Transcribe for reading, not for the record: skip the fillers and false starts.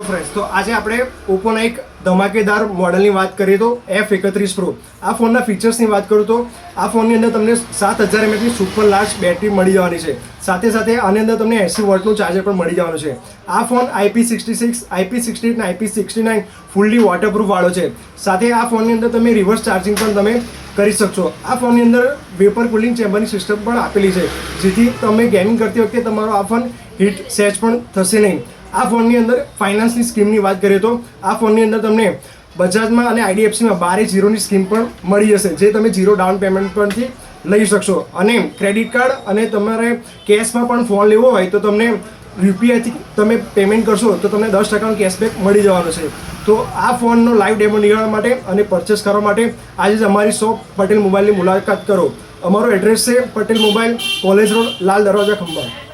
Friends તો આજે આપણે ઓપ્પોના એક ધમાકેદાર મોડલની વાત કરીએ તો F31 પ્રો. આ ફોનના ફીચર્સની વાત કરું તો આ ફોનની અંદર તમને 7000 mAhની સુપર લાર્જ બેટરી મળી જવાની છે. સાથે સાથે આની અંદર તમને 80 વોટનું ચાર્જર પણ મળી જવાનું છે. આ ફોન IP66, IP68 અને IP69 ફૂલ્લી વોટરપ્રૂફ વાળો છે. સાથે આ ફોનની અંદર તમે રિવર્સ ચાર્જિંગ પણ તમે કરી શકશો. આ ફોનની અંદર વેપર કુલિંગ ચેમ્બરની સિસ્ટમ પણ આપેલી છે, જેથી તમે ગેમિંગ કરતી વખતે તમારો આ ફોન હીટ સહેજ પણ થશે નહીં. આ ફોનની અંદર ફાઇનાન્સની સ્કીમની વાત કરીએ તો આ ફોનની અંદર તમને બજાજમાં અને IDFCમાં 12/0ની સ્કીમ પણ મળી જશે, જે તમે 0 ડાઉન પેમેન્ટ પરથી લઈ શકશો. અને ક્રેડિટ કાર્ડ અને તમારે કેશમાં પણ ફોન લેવો હોય તો તમને UPIથી તમે પેમેન્ટ કરશો તો તમને 10% કેશબેક મળી જવાનો છે. તો આ ફોનનો લાઈવ ડેમો નિહાળવા માટે અને પરચેસ કરવા માટે આજે જ અમારી શોપ પટેલ મોબાઈલની મુલાકાત કરો. અમારો એડ્રેસ છે Patel mobile, college road, Lal Darwaja, Khambhat.